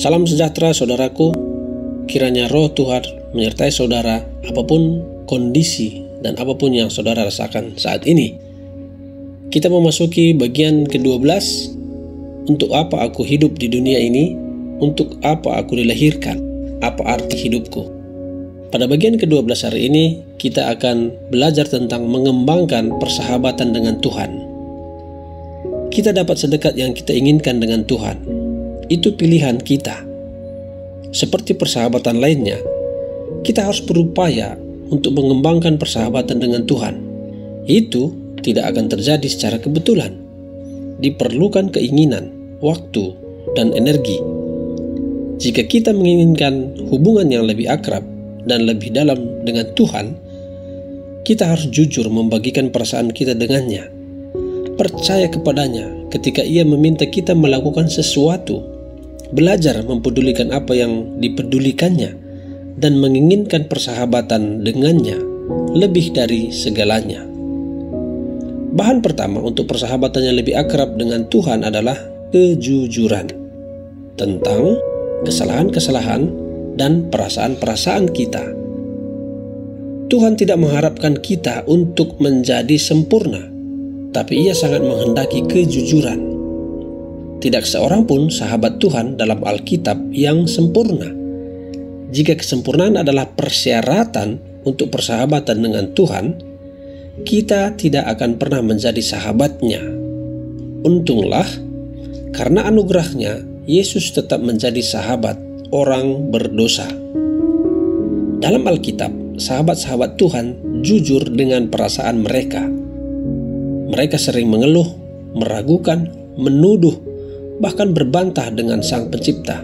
Salam sejahtera saudaraku, kiranya roh Tuhan menyertai saudara apapun kondisi dan apapun yang saudara rasakan saat ini. Kita memasuki bagian ke-12. Untuk apa aku hidup di dunia ini? Untuk apa aku dilahirkan? Apa arti hidupku? Pada bagian ke-12 hari ini, kita akan belajar tentang mengembangkan persahabatan dengan Tuhan. Kita dapat sedekat yang kita inginkan dengan Tuhan. Itu pilihan kita. Seperti persahabatan lainnya, kita harus berupaya untuk mengembangkan persahabatan dengan Tuhan. Itu tidak akan terjadi secara kebetulan. Diperlukan keinginan, waktu, dan energi. Jika kita menginginkan hubungan yang lebih akrab dan lebih dalam dengan Tuhan, kita harus jujur membagikan perasaan kita dengannya. Percaya kepadanya ketika Ia meminta kita melakukan sesuatu. Belajar mempedulikan apa yang dipedulikannya dan menginginkan persahabatan dengannya lebih dari segalanya. Bahan pertama untuk persahabatan yang lebih akrab dengan Tuhan adalah kejujuran tentang kesalahan-kesalahan dan perasaan-perasaan kita. Tuhan tidak mengharapkan kita untuk menjadi sempurna, tapi Ia sangat menghendaki kejujuran. Tidak seorang pun sahabat Tuhan dalam Alkitab yang sempurna. Jika kesempurnaan adalah persyaratan untuk persahabatan dengan Tuhan, kita tidak akan pernah menjadi sahabatnya. Untunglah, karena anugerahnya, Yesus tetap menjadi sahabat orang berdosa. Dalam Alkitab, sahabat-sahabat Tuhan jujur dengan perasaan mereka. Mereka sering mengeluh, meragukan, menuduh, bahkan berbantah dengan Sang Pencipta.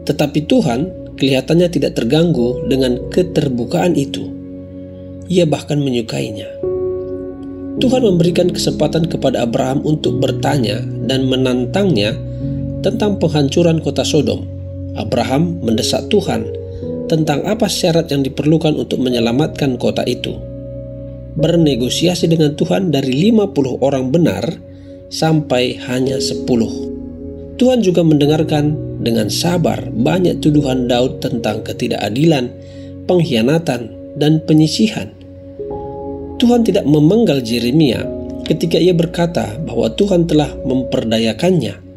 Tetapi Tuhan kelihatannya tidak terganggu dengan keterbukaan itu. Ia bahkan menyukainya. Tuhan memberikan kesempatan kepada Abraham untuk bertanya dan menantangnya tentang penghancuran kota Sodom. Abraham mendesak Tuhan tentang apa syarat yang diperlukan untuk menyelamatkan kota itu. Bernegosiasi dengan Tuhan dari 50 orang benar sampai hanya 10. Tuhan juga mendengarkan dengan sabar banyak tuduhan Daud tentang ketidakadilan, pengkhianatan, dan penyisihan. Tuhan tidak memenggal Yeremia ketika ia berkata bahwa Tuhan telah memperdayakannya.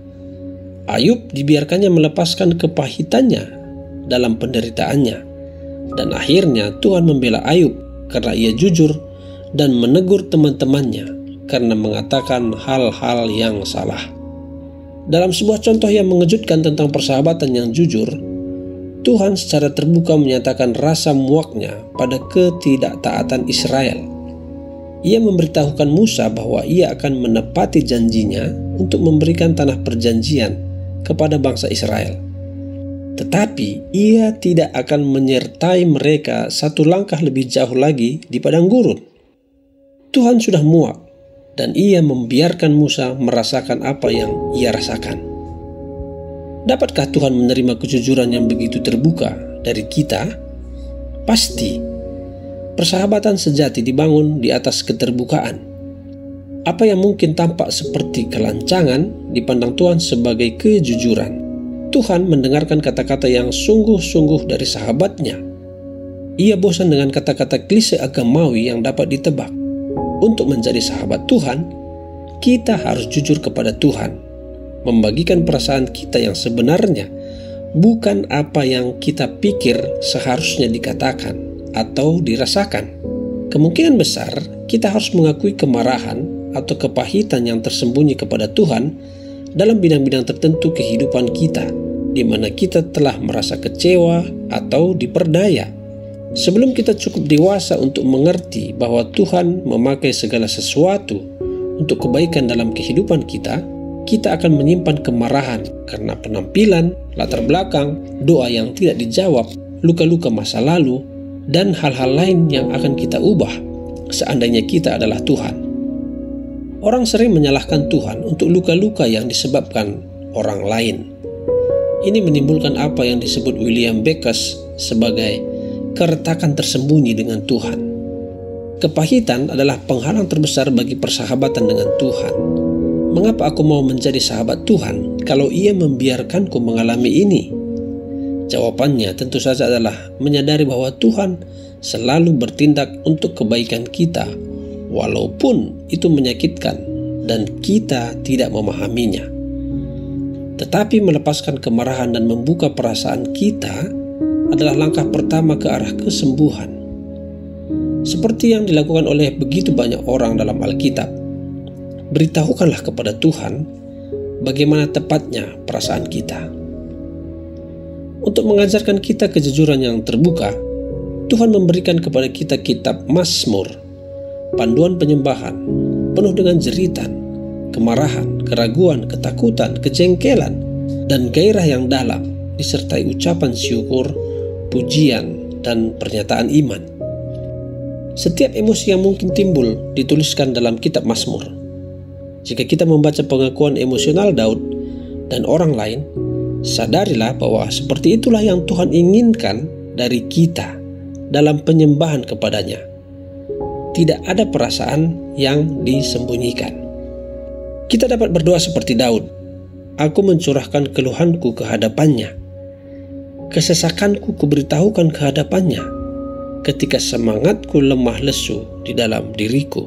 Ayub dibiarkannya melepaskan kepahitannya dalam penderitaannya, dan akhirnya Tuhan membela Ayub karena ia jujur dan menegur teman-temannya karena mengatakan hal-hal yang salah. Dalam sebuah contoh yang mengejutkan tentang persahabatan yang jujur, Tuhan secara terbuka menyatakan rasa muaknya pada ketidaktaatan Israel. Ia memberitahukan Musa bahwa ia akan menepati janjinya untuk memberikan tanah perjanjian kepada bangsa Israel. Tetapi ia tidak akan menyertai mereka satu langkah lebih jauh lagi di padang gurun. Tuhan sudah muak dan ia membiarkan Musa merasakan apa yang ia rasakan. Dapatkah Tuhan menerima kejujuran yang begitu terbuka dari kita? Pasti. Persahabatan sejati dibangun di atas keterbukaan. Apa yang mungkin tampak seperti kelancangan dipandang Tuhan sebagai kejujuran. Tuhan mendengarkan kata-kata yang sungguh-sungguh dari sahabatnya. Ia bosan dengan kata-kata klise agamawi yang dapat ditebak. Untuk menjadi sahabat Tuhan, kita harus jujur kepada Tuhan, membagikan perasaan kita yang sebenarnya, bukan apa yang kita pikir seharusnya dikatakan atau dirasakan. Kemungkinan besar kita harus mengakui kemarahan atau kepahitan yang tersembunyi kepada Tuhan dalam bidang-bidang tertentu kehidupan kita, di mana kita telah merasa kecewa atau diperdaya. Sebelum kita cukup dewasa untuk mengerti bahwa Tuhan memakai segala sesuatu untuk kebaikan dalam kehidupan kita, kita akan menyimpan kemarahan karena penampilan, latar belakang, doa yang tidak dijawab, luka-luka masa lalu, dan hal-hal lain yang akan kita ubah seandainya kita adalah Tuhan. Orang sering menyalahkan Tuhan untuk luka-luka yang disebabkan orang lain. Ini menimbulkan apa yang disebut William Beckes sebagai keretakan tersembunyi dengan Tuhan. Kepahitan adalah penghalang terbesar bagi persahabatan dengan Tuhan. Mengapa aku mau menjadi sahabat Tuhan? kalau ia membiarkanku mengalami ini? Jawabannya tentu saja adalah menyadari bahwa Tuhan selalu bertindak untuk kebaikan kita, walaupun itu menyakitkan dan kita tidak memahaminya. Tetapi melepaskan kemarahan dan membuka perasaan kita adalah langkah pertama ke arah kesembuhan. Seperti yang dilakukan oleh begitu banyak orang dalam Alkitab, beritahukanlah kepada Tuhan bagaimana tepatnya perasaan kita. Untuk mengajarkan kita kejujuran yang terbuka, Tuhan memberikan kepada kita kitab Mazmur, panduan penyembahan, penuh dengan jeritan, kemarahan, keraguan, ketakutan, kejengkelan, dan gairah yang dalam, disertai ucapan syukur, pujian, dan pernyataan iman. Setiap emosi yang mungkin timbul dituliskan dalam kitab Mazmur. Jika kita membaca pengakuan emosional Daud dan orang lain, sadarilah bahwa seperti itulah yang Tuhan inginkan dari kita dalam penyembahan kepadanya. Tidak ada perasaan yang disembunyikan. Kita dapat berdoa seperti Daud. Aku mencurahkan keluhanku ke hadapannya. Kesesakanku kuberitahukan ke hadapannya ketika semangatku lemah lesu di dalam diriku.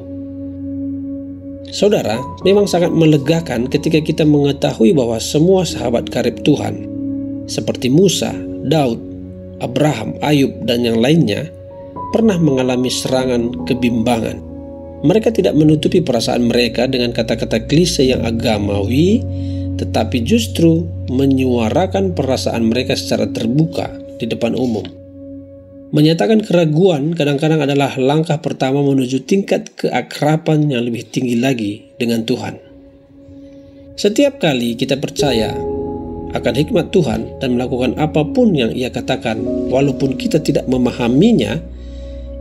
Saudara, memang sangat melegakan ketika kita mengetahui bahwa semua sahabat karib Tuhan seperti Musa, Daud, Abraham, Ayub, dan yang lainnya pernah mengalami serangan kebimbangan. Mereka tidak menutupi perasaan mereka dengan kata-kata klise yang agamawi, tetapi justru menyuarakan perasaan mereka secara terbuka di depan umum. Menyatakan keraguan kadang-kadang adalah langkah pertama menuju tingkat keakraban yang lebih tinggi lagi dengan Tuhan. Setiap kali kita percaya akan hikmat Tuhan dan melakukan apapun yang Ia katakan, walaupun kita tidak memahaminya,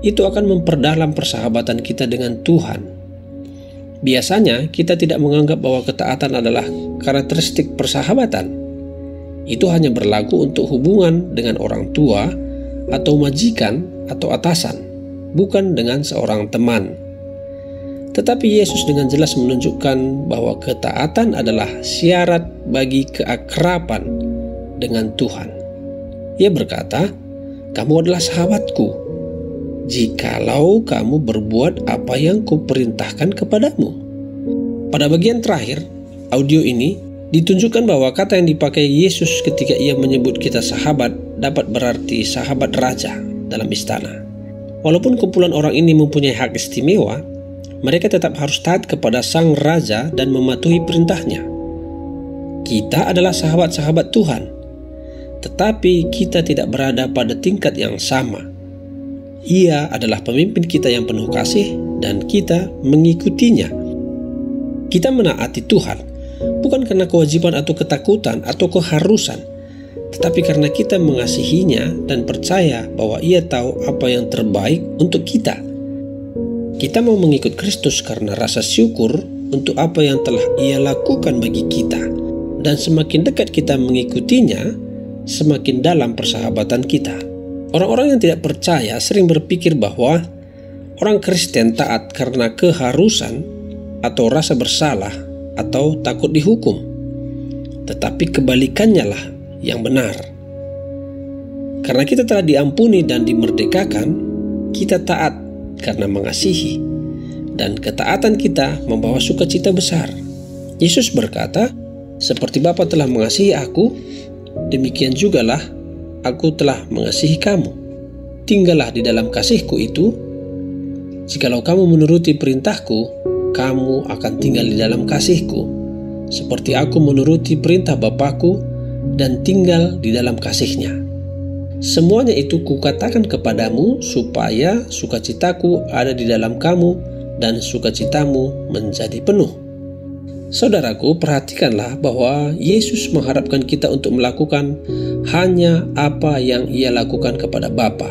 itu akan memperdalam persahabatan kita dengan Tuhan. Biasanya kita tidak menganggap bahwa ketaatan adalah karakteristik persahabatan. Itu hanya berlaku untuk hubungan dengan orang tua atau majikan atau atasan, bukan dengan seorang teman. Tetapi Yesus dengan jelas menunjukkan bahwa ketaatan adalah syarat bagi keakraban dengan Tuhan. Ia berkata, "Kamu adalah sahabatku, jikalau kamu berbuat apa yang kuperintahkan kepadamu." Pada bagian terakhir audio ini ditunjukkan bahwa kata yang dipakai Yesus ketika Ia menyebut kita sahabat dapat berarti sahabat raja dalam istana. Walaupun kumpulan orang ini mempunyai hak istimewa, mereka tetap harus taat kepada sang raja dan mematuhi perintahnya. Kita adalah sahabat-sahabat Tuhan, tetapi kita tidak berada pada tingkat yang sama. Ia adalah pemimpin kita yang penuh kasih dan kita mengikutinya. Kita menaati Tuhan bukan karena kewajiban atau ketakutan atau keharusan, tetapi karena kita mengasihinya dan percaya bahwa Ia tahu apa yang terbaik untuk kita. Kita mau mengikut Kristus karena rasa syukur untuk apa yang telah Ia lakukan bagi kita. Dan semakin dekat kita mengikutinya, semakin dalam persahabatan kita. Orang-orang yang tidak percaya sering berpikir bahwa orang Kristen taat karena keharusan atau rasa bersalah atau takut dihukum. Tetapi kebalikannya lah yang benar. Karena kita telah diampuni dan dimerdekakan, kita taat karena mengasihi, dan ketaatan kita membawa sukacita besar. Yesus berkata, "Seperti Bapa telah mengasihi aku, demikian jugalah aku telah mengasihi kamu. Tinggallah di dalam kasihku itu. Jikalau kamu menuruti perintahku, kamu akan tinggal di dalam kasihku, seperti aku menuruti perintah Bapakku dan tinggal di dalam kasihnya. Semuanya itu kukatakan kepadamu supaya sukacitaku ada di dalam kamu dan sukacitamu menjadi penuh." Saudaraku, perhatikanlah bahwa Yesus mengharapkan kita untuk melakukan hanya apa yang Ia lakukan kepada Bapa.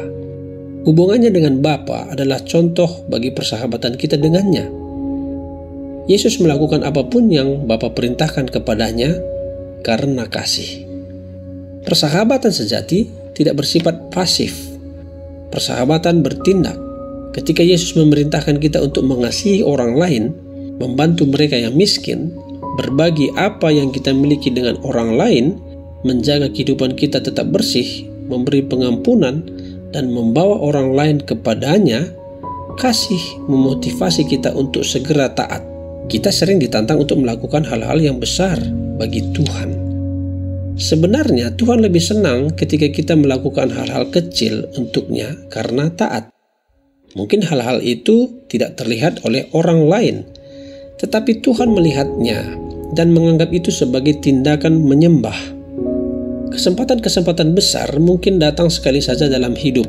Hubungannya dengan Bapa adalah contoh bagi persahabatan kita dengannya. Yesus melakukan apapun yang Bapa perintahkan kepadanya karena kasih. Persahabatan sejati tidak bersifat pasif. Persahabatan bertindak. Ketika Yesus memerintahkan kita untuk mengasihi orang lain, membantu mereka yang miskin, berbagi apa yang kita miliki dengan orang lain, menjaga kehidupan kita tetap bersih, memberi pengampunan, dan membawa orang lain kepadanya, kasih memotivasi kita untuk segera taat. Kita sering ditantang untuk melakukan hal-hal yang besar bagi Tuhan. Sebenarnya Tuhan lebih senang ketika kita melakukan hal-hal kecil untuknya karena taat. Mungkin hal-hal itu tidak terlihat oleh orang lain, tetapi Tuhan melihatnya dan menganggap itu sebagai tindakan menyembah. Kesempatan-kesempatan besar mungkin datang sekali saja dalam hidup,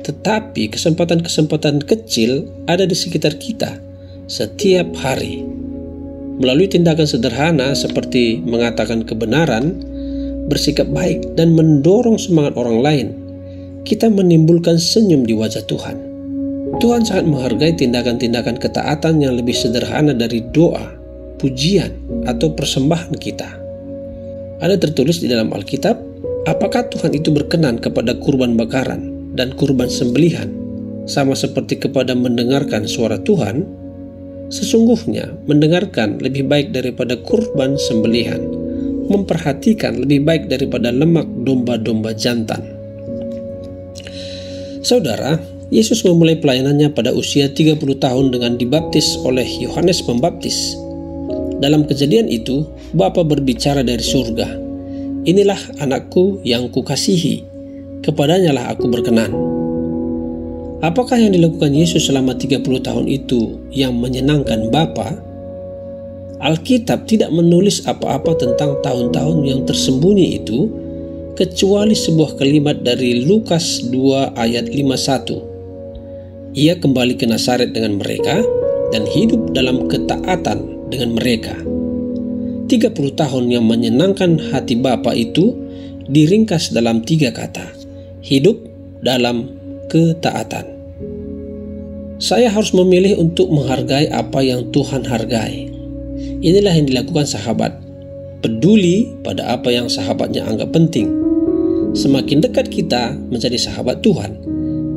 tetapi kesempatan-kesempatan kecil ada di sekitar kita setiap hari. Melalui tindakan sederhana seperti mengatakan kebenaran, bersikap baik, dan mendorong semangat orang lain, kita menimbulkan senyum di wajah Tuhan. Tuhan sangat menghargai tindakan-tindakan ketaatan yang lebih sederhana dari doa, pujian, atau persembahan kita. Ada tertulis di dalam Alkitab, apakah Tuhan itu berkenan kepada kurban bakaran dan kurban sembelihan, sama seperti kepada mendengarkan suara Tuhan? Sesungguhnya mendengarkan lebih baik daripada kurban sembelihan, memperhatikan lebih baik daripada lemak domba-domba jantan. Saudara, Yesus memulai pelayanannya pada usia 30 tahun dengan dibaptis oleh Yohanes Pembaptis. Dalam kejadian itu, Bapa berbicara dari surga, "Inilah anakku yang kukasihi, kepadanya lah aku berkenan." Apakah yang dilakukan Yesus selama 30 tahun itu yang menyenangkan Bapa? Alkitab tidak menulis apa-apa tentang tahun-tahun yang tersembunyi itu, kecuali sebuah kalimat dari Lukas 2 ayat 51. Ia kembali ke Nazaret dengan mereka dan hidup dalam ketaatan dengan mereka. 30 tahun yang menyenangkan hati Bapa itu diringkas dalam 3 kata: hidup dalam ketaatan. Saya harus memilih untuk menghargai apa yang Tuhan hargai. Inilah yang dilakukan sahabat, peduli pada apa yang sahabatnya anggap penting. Semakin dekat kita menjadi sahabat Tuhan,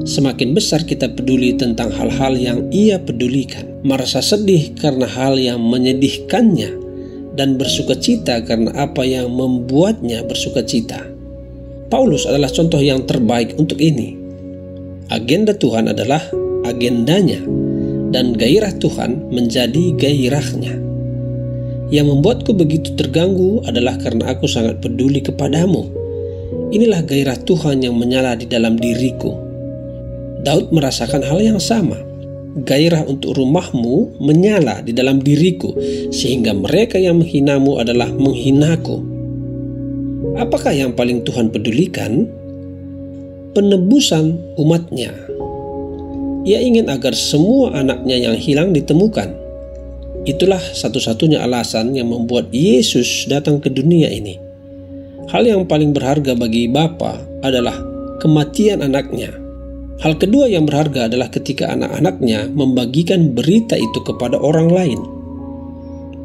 semakin besar kita peduli tentang hal-hal yang Ia pedulikan, merasa sedih karena hal yang menyedihkannya, dan bersukacita karena apa yang membuatnya bersukacita. Paulus adalah contoh yang terbaik untuk ini. Agenda Tuhan adalah agendanya, dan gairah Tuhan menjadi gairahnya. Yang membuatku begitu terganggu adalah karena aku sangat peduli kepadamu. Inilah gairah Tuhan yang menyala di dalam diriku. Daud merasakan hal yang sama. Gairah untuk rumahmu menyala di dalam diriku, sehingga mereka yang menghinamu adalah menghinaku. Apakah yang paling Tuhan pedulikan? Penebusan umatnya. Ia ingin agar semua anaknya yang hilang ditemukan. Itulah satu-satunya alasan yang membuat Yesus datang ke dunia ini. Hal yang paling berharga bagi Bapa adalah kematian anaknya. Hal kedua yang berharga adalah ketika anak-anaknya membagikan berita itu kepada orang lain.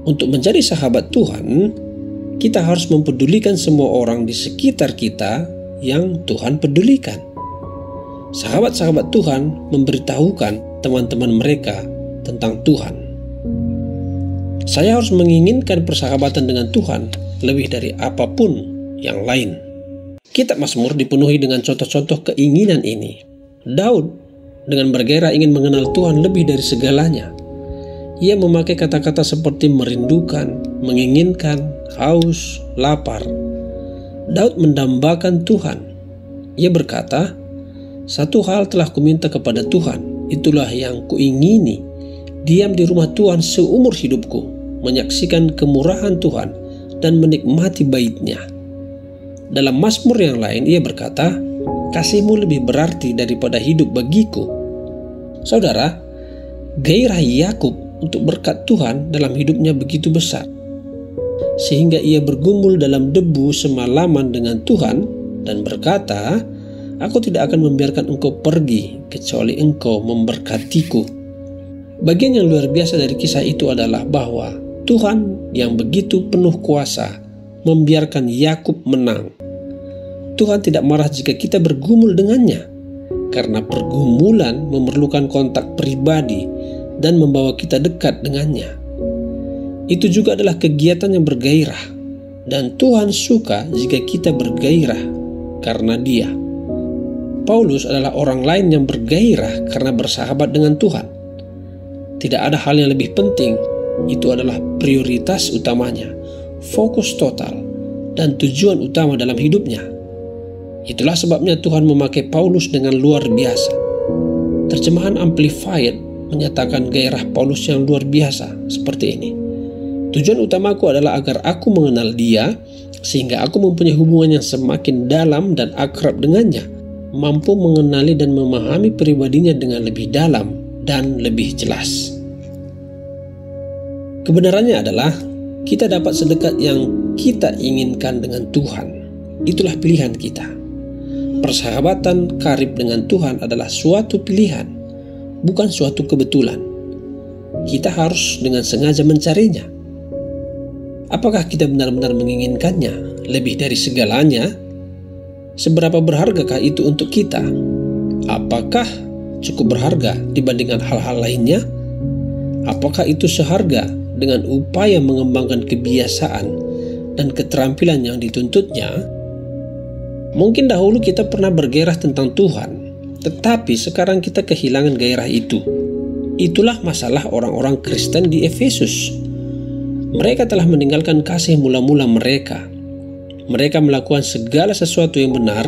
Untuk menjadi sahabat Tuhan, kita harus mempedulikan semua orang di sekitar kita yang Tuhan pedulikan. Sahabat-sahabat Tuhan memberitahukan teman-teman mereka tentang Tuhan. Saya harus menginginkan persahabatan dengan Tuhan lebih dari apapun yang lain. Kitab Mazmur dipenuhi dengan contoh-contoh keinginan ini. Daud dengan bergairah ingin mengenal Tuhan lebih dari segalanya. Ia memakai kata-kata seperti merindukan, menginginkan, haus, lapar. Daud mendambakan Tuhan. Ia berkata, "Satu hal telah kuminta kepada Tuhan, itulah yang kuingini, diam di rumah Tuhan seumur hidupku, menyaksikan kemurahan Tuhan dan menikmati bait-Nya." Dalam Mazmur yang lain ia berkata, "Kasih-Mu lebih berarti daripada hidup bagiku." Saudara, gairah Yakub untuk berkat Tuhan dalam hidupnya begitu besar, sehingga ia bergumul dalam debu semalaman dengan Tuhan dan berkata, "Aku tidak akan membiarkan engkau pergi kecuali engkau memberkatiku." Bagian yang luar biasa dari kisah itu adalah bahwa Tuhan yang begitu penuh kuasa membiarkan Yakub menang. Tuhan tidak marah jika kita bergumul dengannya, karena pergumulan memerlukan kontak pribadi dan membawa kita dekat dengannya. Itu juga adalah kegiatan yang bergairah, dan Tuhan suka jika kita bergairah karena Dia. Paulus adalah orang lain yang bergairah karena bersahabat dengan Tuhan. Tidak ada hal yang lebih penting, itu adalah prioritas utamanya, fokus total, dan tujuan utama dalam hidupnya. Itulah sebabnya Tuhan memakai Paulus dengan luar biasa. Terjemahan Amplified menyatakan gairah Paulus yang luar biasa seperti ini. Tujuan utamaku adalah agar aku mengenal Dia, sehingga aku mempunyai hubungan yang semakin dalam dan akrab dengannya, mampu mengenali dan memahami pribadinya dengan lebih dalam dan lebih jelas. Kebenarannya adalah kita dapat sedekat yang kita inginkan dengan Tuhan. Itulah pilihan kita. Persahabatan karib dengan Tuhan adalah suatu pilihan, bukan suatu kebetulan. Kita harus dengan sengaja mencarinya. Apakah kita benar-benar menginginkannya lebih dari segalanya? Seberapa berhargakah itu untuk kita? Apakah cukup berharga dibandingkan hal-hal lainnya? Apakah itu seharga dengan upaya mengembangkan kebiasaan dan keterampilan yang dituntutnya? Mungkin dahulu kita pernah bergairah tentang Tuhan, tetapi sekarang kita kehilangan gairah itu. Itulah masalah orang-orang Kristen di Efesus. Mereka telah meninggalkan kasih mula-mula mereka. Mereka melakukan segala sesuatu yang benar,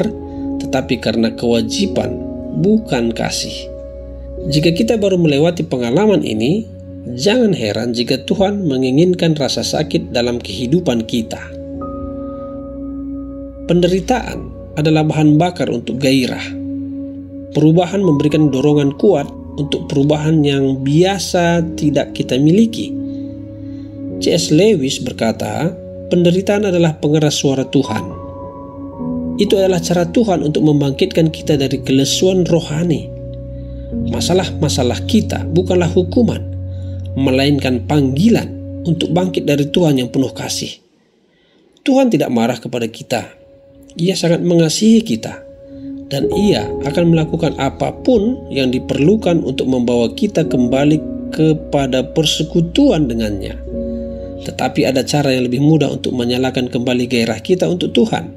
tetapi karena kewajiban, bukan kasih. Jika kita baru melewati pengalaman ini, jangan heran jika Tuhan menginginkan rasa sakit dalam kehidupan kita. Penderitaan adalah bahan bakar untuk gairah. Perubahan memberikan dorongan kuat untuk perubahan yang biasa tidak kita miliki. C.S. Lewis berkata, penderitaan adalah pengeras suara Tuhan. Itu adalah cara Tuhan untuk membangkitkan kita dari kelesuan rohani. Masalah-masalah kita bukanlah hukuman, melainkan panggilan untuk bangkit dari Tuhan yang penuh kasih. Tuhan tidak marah kepada kita. Ia sangat mengasihi kita, dan Ia akan melakukan apapun yang diperlukan untuk membawa kita kembali kepada persekutuan dengannya. Tetapi ada cara yang lebih mudah untuk menyalakan kembali gairah kita untuk Tuhan.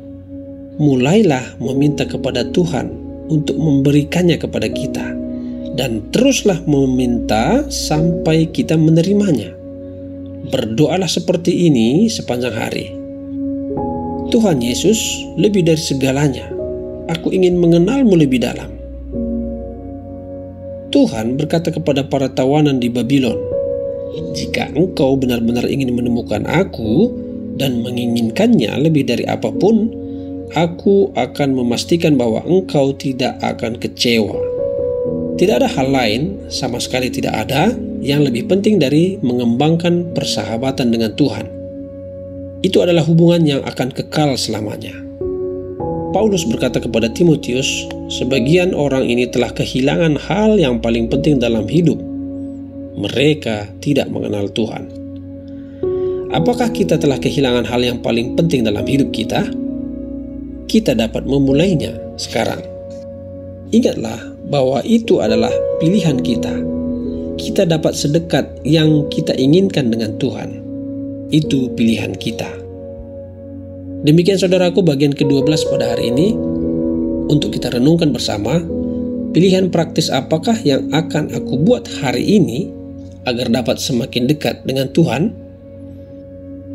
Mulailah meminta kepada Tuhan untuk memberikannya kepada kita, dan teruslah meminta sampai kita menerimanya. Berdoalah seperti ini sepanjang hari. Tuhan Yesus, lebih dari segalanya, aku ingin mengenalmu lebih dalam. Tuhan berkata kepada para tawanan di Babylon, jika engkau benar-benar ingin menemukan aku dan menginginkannya lebih dari apapun, aku akan memastikan bahwa engkau tidak akan kecewa. Tidak ada hal lain, sama sekali tidak ada, yang lebih penting dari mengembangkan persahabatan dengan Tuhan. Itu adalah hubungan yang akan kekal selamanya. Paulus berkata kepada Timotius, sebagian orang ini telah kehilangan hal yang paling penting dalam hidup. Mereka tidak mengenal Tuhan. Apakah kita telah kehilangan hal yang paling penting dalam hidup kita? Kita dapat memulainya sekarang. Ingatlah bahwa itu adalah pilihan kita. Kita dapat sedekat yang kita inginkan dengan Tuhan. Itu pilihan kita. Demikian saudaraku bagian ke-12 pada hari ini. Untuk kita renungkan bersama, pilihan praktis apakah yang akan aku buat hari ini agar dapat semakin dekat dengan Tuhan?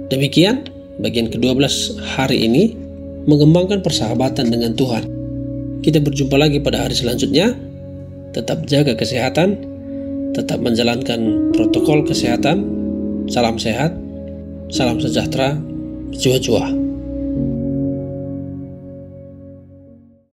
Demikian bagian ke-12 hari ini, mengembangkan persahabatan dengan Tuhan. Kita berjumpa lagi pada hari selanjutnya. Tetap jaga kesehatan, tetap menjalankan protokol kesehatan. Salam sehat, salam sejahtera, jua-jua.